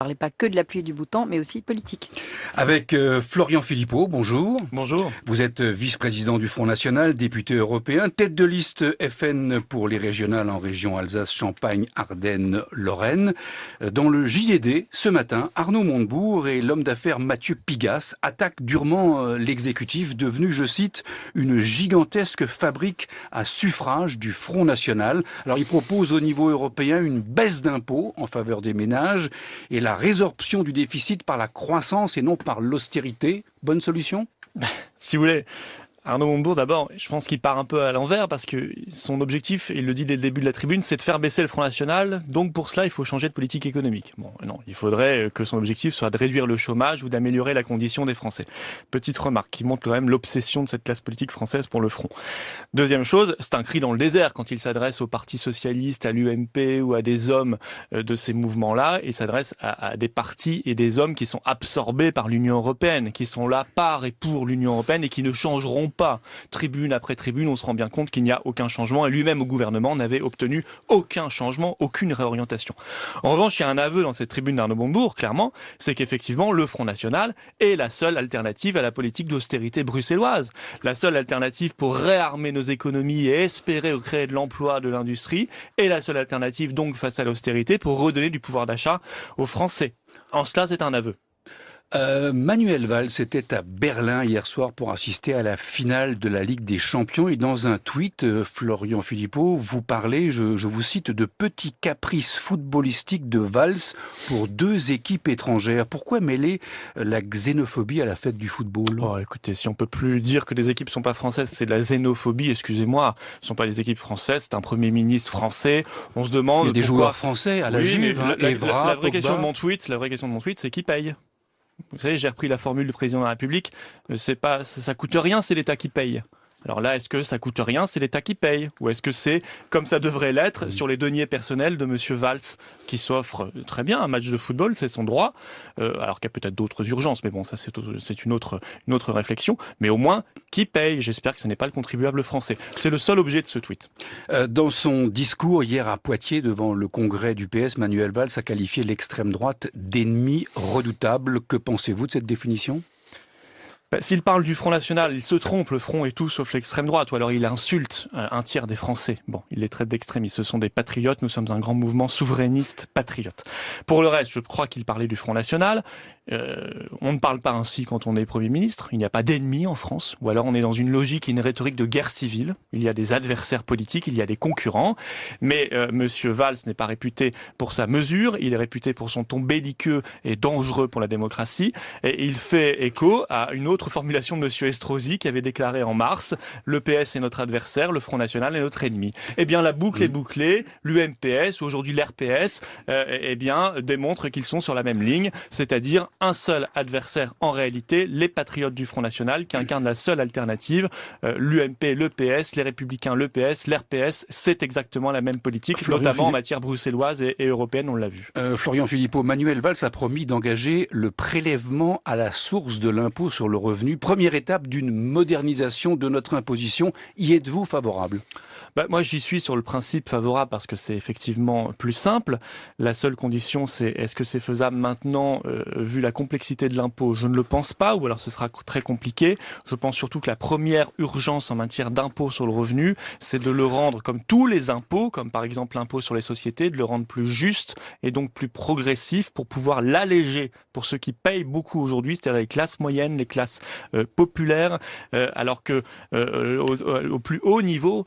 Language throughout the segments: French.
Parlez pas que de la pluie et du beau temps, mais aussi politique. Avec Florian Philippot, bonjour. Bonjour. Vous êtes vice-président du Front National, député européen, tête de liste FN pour les régionales en région Alsace-Champagne-Ardenne-Lorraine. Dans le JDD, ce matin, Arnaud Montebourg et l'homme d'affaires Mathieu Pigasse attaquent durement l'exécutif, devenu, je cite, une gigantesque fabrique à suffrage du Front National. Alors, il propose au niveau européen une baisse d'impôts en faveur des ménages et la résorption du déficit par la croissance et non par l'austérité. Bonne solution ? Si vous voulez, Arnaud Montebourg, d'abord, je pense qu'il part un peu à l'envers parce que son objectif, il le dit dès le début de la tribune, c'est de faire baisser le Front National. Donc pour cela, il faut changer de politique économique. Bon, non, il faudrait que son objectif soit de réduire le chômage ou d'améliorer la condition des Français. Petite remarque qui montre quand même l'obsession de cette classe politique française pour le Front. Deuxième chose, c'est un cri dans le désert quand il s'adresse au Parti socialiste, à l'UMP ou à des hommes de ces mouvements-là. Il s'adresse à des partis et des hommes qui sont absorbés par l'Union européenne, qui sont là par et pour l'Union européenne et qui ne changeront pas. Tribune après tribune, on se rend bien compte qu'il n'y a aucun changement et lui-même au gouvernement n'avait obtenu aucun changement, aucune réorientation. En revanche, il y a un aveu dans cette tribune d'Arnaud Montebourg, clairement, c'est qu'effectivement le Front National est la seule alternative à la politique d'austérité bruxelloise. La seule alternative pour réarmer nos économies et espérer créer de l'emploi, de l'industrie, et la seule alternative donc face à l'austérité pour redonner du pouvoir d'achat aux Français. En cela, c'est un aveu. Manuel Valls était à Berlin hier soir pour assister à la finale de la Ligue des Champions et dans un tweet, Florian Philippot, vous parlez, je vous cite, de petits caprices footballistiques de Valls pour deux équipes étrangères. Pourquoi mêler la xénophobie à la fête du football ? Oh, écoutez, si on peut plus dire que les équipes sont pas françaises, c'est de la xénophobie, excusez-moi. Ce sont pas des équipes françaises, c'est un Premier ministre français. On se demande il y a des pourquoi... joueurs français à la Juve, Evra, la vraie question Pogba. la vraie question de mon tweet, c'est qui paye ? Vous savez, j'ai repris la formule du président de la République. Ça coûte rien, c'est l'État qui paye. Alors là, est-ce que ça coûte rien, c'est l'État qui paye? Ou est-ce que c'est, comme ça devrait l'être, sur les deniers personnels de Monsieur Valls, qui s'offre très bien un match de football, c'est son droit, alors qu'il y a peut-être d'autres urgences, mais bon, ça c'est une autre réflexion. Mais au moins, qui paye? J'espère que ce n'est pas le contribuable français. C'est le seul objet de ce tweet. Dans son discours hier à Poitiers devant le congrès du PS, Manuel Valls a qualifié l'extrême droite d'ennemi redoutable. Que pensez-vous de cette définition ? S'il parle du Front National, il se trompe, le Front est tout sauf l'extrême droite, ou alors il insulte un tiers des Français. Bon, il les traite d'extrémistes, ce sont des patriotes, nous sommes un grand mouvement souverainiste patriote. Pour le reste, je crois qu'il parlait du Front National. On ne parle pas ainsi quand on est Premier ministre, il n'y a pas d'ennemis en France, ou alors on est dans une logique et une rhétorique de guerre civile. Il y a des adversaires politiques, il y a des concurrents, mais Monsieur Valls n'est pas réputé pour sa mesure, il est réputé pour son ton belliqueux et dangereux pour la démocratie, et il fait écho à une autre formulation de Monsieur Estrosi qui avait déclaré en mars « Le PS est notre adversaire, le Front National est notre ennemi ». Eh bien, la boucle est bouclée, l'UMPS, ou aujourd'hui l'RPS, démontre qu'ils sont sur la même ligne, c'est-à-dire un seul adversaire en réalité, les patriotes du Front National qui incarnent la seule alternative, l'UMP, le PS, les Républicains, le PS, l'RPS, c'est exactement la même politique, notamment en matière bruxelloise et européenne, on l'a vu. Florian Philippot, Manuel Valls a promis d'engager le prélèvement à la source de l'impôt sur le revenu, première étape d'une modernisation de notre imposition. Y êtes-vous favorable ? Moi, j'y suis sur le principe favorable parce que c'est effectivement plus simple. La seule condition, c'est est-ce que c'est faisable maintenant, vu la complexité de l'impôt? Je ne le pense pas, ou alors ce sera très compliqué. Je pense surtout que la première urgence en matière d'impôt sur le revenu, c'est de le rendre comme tous les impôts, comme par exemple l'impôt sur les sociétés, de le rendre plus juste et donc plus progressif pour pouvoir l'alléger pour ceux qui payent beaucoup aujourd'hui, c'est-à-dire les classes moyennes, les classes populaires, alors que au plus haut niveau,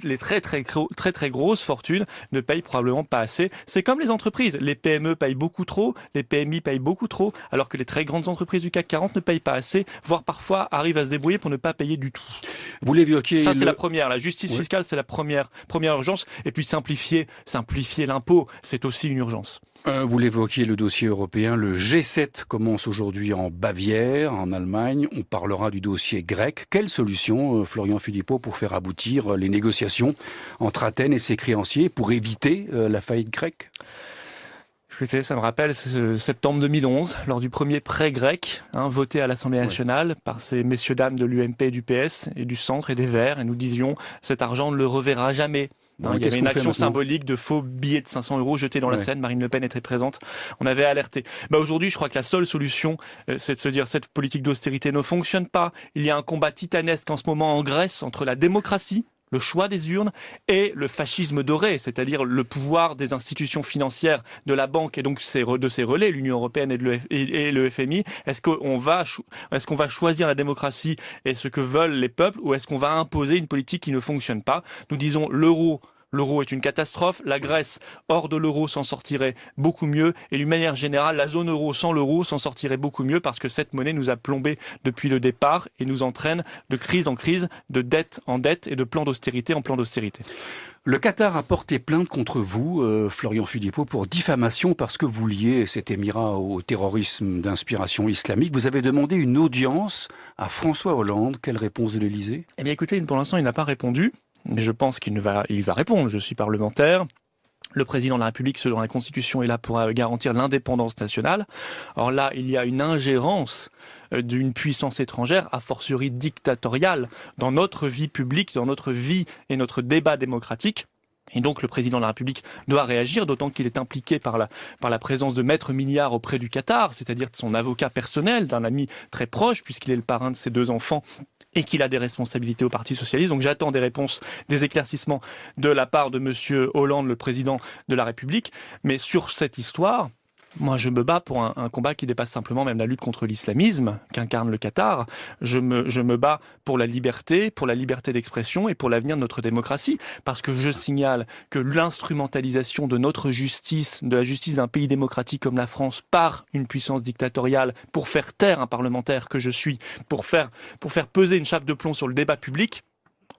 les très grosses fortunes ne payent probablement pas assez. C'est comme les entreprises. Les PME payent beaucoup trop, les PMI payent beaucoup trop, alors que les très grandes entreprises du CAC 40 ne payent pas assez, voire parfois arrivent à se débrouiller pour ne pas payer du tout. Vous l'évoquiez. Ça, c'est la première. La justice fiscale, c'est la première urgence. Et puis simplifier l'impôt, c'est aussi une urgence. Vous l'évoquiez, le dossier européen, le G7 commence aujourd'hui en Bavière, en Allemagne. On parlera du dossier grec. Quelle solution, Florian Philippot, pour faire aboutir les négociations entre Athènes et ses créanciers pour éviter la faillite grecque ? Écoutez, ça me rappelle septembre 2011, lors du premier prêt grec, voté à l'Assemblée nationale par ces messieurs dames de l'UMP et du PS et du Centre et des Verts. Et nous disions, cet argent ne le reverra jamais. Il y avait une action symbolique de faux billets de 500 € jetés dans la Seine. Marine Le Pen était présente. On avait alerté. Aujourd'hui, je crois que la seule solution, c'est de se dire cette politique d'austérité ne fonctionne pas. Il y a un combat titanesque en ce moment en Grèce entre la démocratie, le choix des urnes, et le fascisme doré, c'est-à-dire le pouvoir des institutions financières, de la banque et donc de ses relais, l'Union européenne et le FMI. Est-ce qu'on va choisir la démocratie et ce que veulent les peuples, ou est-ce qu'on va imposer une politique qui ne fonctionne pas? Nous disons L'euro est une catastrophe. La Grèce, hors de l'euro, s'en sortirait beaucoup mieux. Et d'une manière générale, la zone euro sans l'euro s'en sortirait beaucoup mieux parce que cette monnaie nous a plombés depuis le départ et nous entraîne de crise en crise, de dette en dette et de plan d'austérité en plan d'austérité. Le Qatar a porté plainte contre vous, Florian Philippot, pour diffamation parce que vous liez cet émirat au terrorisme d'inspiration islamique. Vous avez demandé une audience à François Hollande. Quelle réponse de l'Élysée? Eh bien écoutez, pour l'instant, il n'a pas répondu. Mais je pense qu'il va répondre. Je suis parlementaire. Le président de la République, selon la Constitution, est là pour garantir l'indépendance nationale. Or là, il y a une ingérence d'une puissance étrangère, a fortiori dictatoriale, dans notre vie publique, dans notre vie et notre débat démocratique. Et donc le président de la République doit réagir, d'autant qu'il est impliqué par la présence de Maître Milliard auprès du Qatar, c'est-à-dire de son avocat personnel, d'un ami très proche, puisqu'il est le parrain de ses 2 enfants, et qu'il a des responsabilités au Parti socialiste. Donc j'attends des réponses, des éclaircissements de la part de Monsieur Hollande, le président de la République. Mais sur cette histoire, moi je me bats pour un combat qui dépasse simplement même la lutte contre l'islamisme qu'incarne le Qatar. Je me bats pour la liberté d'expression et pour l'avenir de notre démocratie. Parce que je signale que l'instrumentalisation de notre justice, de la justice d'un pays démocratique comme la France, par une puissance dictatoriale, pour faire taire un parlementaire que je suis, pour faire peser une chape de plomb sur le débat public.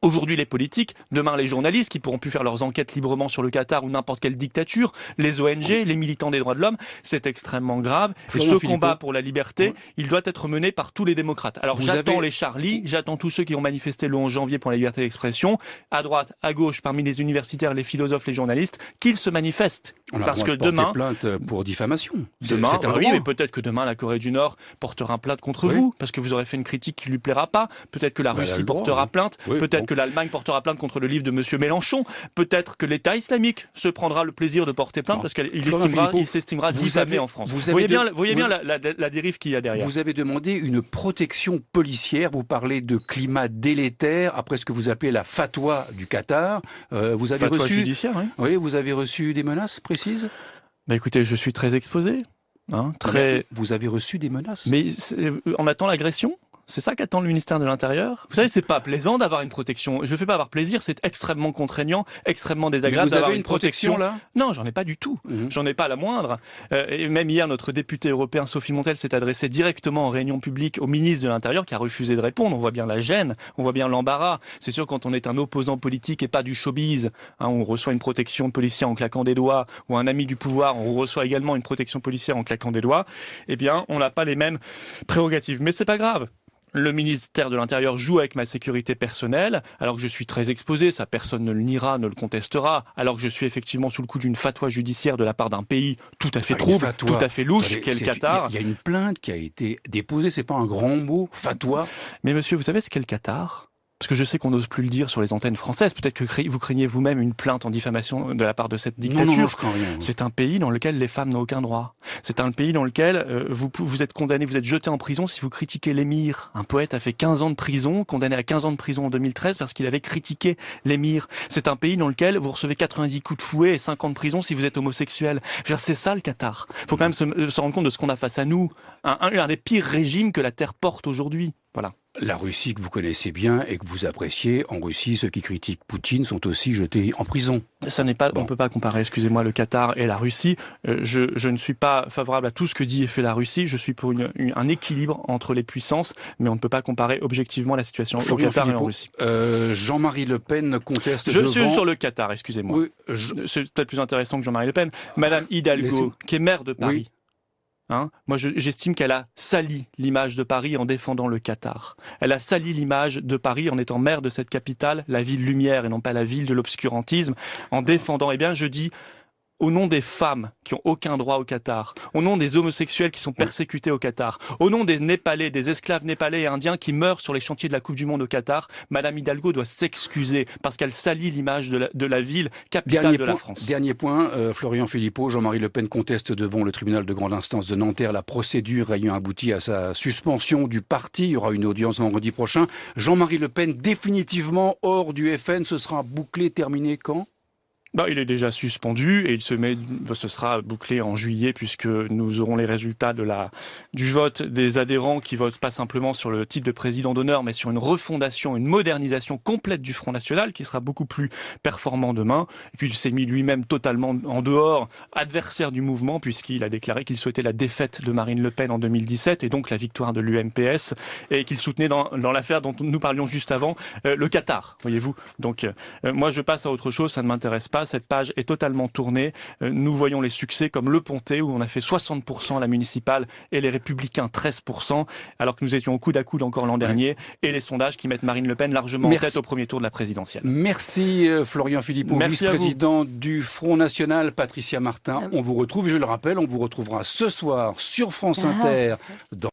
Aujourd'hui, les politiques, demain, les journalistes qui pourront plus faire leurs enquêtes librement sur le Qatar ou n'importe quelle dictature, les ONG, les militants des droits de l'homme, c'est extrêmement grave. Et ce combat pour la liberté, il doit être mené par tous les démocrates. Alors j'attends les Charlie, j'attends tous ceux qui ont manifesté le 11 janvier pour la liberté d'expression, à droite, à gauche, parmi les universitaires, les philosophes, les journalistes, qu'ils se manifestent. Parce que demain, plainte pour diffamation. Demain, oui, mais peut-être que demain, la Corée du Nord portera plainte contre vous, parce que vous aurez fait une critique qui lui plaira pas. Peut-être que la Russie portera plainte. Peut-être que l'Allemagne portera plainte contre le livre de Monsieur Mélenchon. Peut-être que l'État islamique se prendra le plaisir de porter plainte parce qu'il s'estimera diffamé en France. Vous voyez bien la dérive qu'il y a derrière. Vous avez demandé une protection policière. Vous parlez de climat délétère après ce que vous appelez la fatwa du Qatar. Vous avez fatwa reçu judiciaire, oui. Oui, vous avez reçu des menaces précises? Écoutez, je suis très exposé. Vous avez reçu des menaces? Mais on attend l'agression? C'est ça qu'attend le ministère de l'Intérieur. Vous savez, c'est pas plaisant d'avoir une protection. Je ne fais pas avoir plaisir, c'est extrêmement contraignant, extrêmement désagréable d'avoir une protection là. Non, j'en ai pas du tout. J'en ai pas la moindre. Et même hier, notre député européen Sophie Montel s'est adressée directement en réunion publique au ministre de l'Intérieur qui a refusé de répondre. On voit bien la gêne, on voit bien l'embarras. C'est sûr, quand on est un opposant politique et pas du showbiz, on reçoit une protection de policier en claquant des doigts, ou un ami du pouvoir, on reçoit également une protection policière en claquant des doigts. Eh bien, on n'a pas les mêmes prérogatives. Mais c'est pas grave. Le ministère de l'Intérieur joue avec ma sécurité personnelle, alors que je suis très exposé, ça personne ne le niera, ne le contestera, alors que je suis effectivement sous le coup d'une fatwa judiciaire de la part d'un pays tout à fait trouble, tout à fait louche, qu'est le Qatar. Il y a une plainte qui a été déposée, c'est pas un grand mot, fatwa. Mais monsieur, vous savez ce qu'est le Qatar ? Parce que je sais qu'on n'ose plus le dire sur les antennes françaises. Peut-être que vous craignez vous-même une plainte en diffamation de la part de cette dictature. Non, je crains rien. C'est un pays dans lequel les femmes n'ont aucun droit. C'est un pays dans lequel vous êtes condamné, vous êtes jeté en prison si vous critiquez l'émir. Un poète a fait 15 ans de prison, condamné à 15 ans de prison en 2013 parce qu'il avait critiqué l'émir. C'est un pays dans lequel vous recevez 90 coups de fouet et 5 ans de prison si vous êtes homosexuel. C'est ça le Qatar. Il faut quand même se rendre compte de ce qu'on a face à nous. Un des pires régimes que la Terre porte aujourd'hui. Voilà. La Russie que vous connaissez bien et que vous appréciez, en Russie, ceux qui critiquent Poutine sont aussi jetés en prison. Ça n'est pas, on peut pas comparer, excusez-moi, le Qatar et la Russie. Je ne suis pas favorable à tout ce que dit et fait la Russie. Je suis pour un équilibre entre les puissances, mais on ne peut pas comparer objectivement la situation au Qatar et en Russie. Jean-Marie Le Pen conteste Je suis sur le Qatar, excusez-moi. Oui, c'est peut-être plus intéressant que Jean-Marie Le Pen. Madame Hidalgo, qui est maire de Paris. Oui. Moi, j'estime qu'elle a sali l'image de Paris en défendant le Qatar. Elle a sali l'image de Paris en étant maire de cette capitale, la ville lumière et non pas la ville de l'obscurantisme, en défendant, je dis, au nom des femmes qui ont aucun droit au Qatar, au nom des homosexuels qui sont persécutés au Qatar, au nom des Népalais, des esclaves népalais et indiens qui meurent sur les chantiers de la Coupe du Monde au Qatar, Madame Hidalgo doit s'excuser parce qu'elle salit l'image de la ville capitale de la France. Dernier point, Florian Philippot, Jean-Marie Le Pen conteste devant le tribunal de grande instance de Nanterre la procédure ayant abouti à sa suspension du parti. Il y aura une audience vendredi prochain. Jean-Marie Le Pen définitivement hors du FN, ce sera bouclé, terminé quand ? Il est déjà suspendu et ce sera bouclé en juillet puisque nous aurons les résultats du vote des adhérents qui votent pas simplement sur le titre de président d'honneur mais sur une refondation, une modernisation complète du Front National qui sera beaucoup plus performant demain. Et puis il s'est mis lui-même totalement en dehors, adversaire du mouvement puisqu'il a déclaré qu'il souhaitait la défaite de Marine Le Pen en 2017 et donc la victoire de l'UMPS et qu'il soutenait dans l'affaire dont nous parlions juste avant, le Qatar, voyez-vous. Donc moi je passe à autre chose, ça ne m'intéresse pas. Cette page est totalement tournée. Nous voyons les succès comme Le Pontet où on a fait 60% à la municipale et les Républicains 13%, alors que nous étions au coude à coude encore l'an dernier, et les sondages qui mettent Marine Le Pen largement en tête au premier tour de la présidentielle. Merci Florian Philippot, vice-président du Front National. Patricia Martin, on vous retrouve, je le rappelle, on vous retrouvera ce soir sur France Inter dans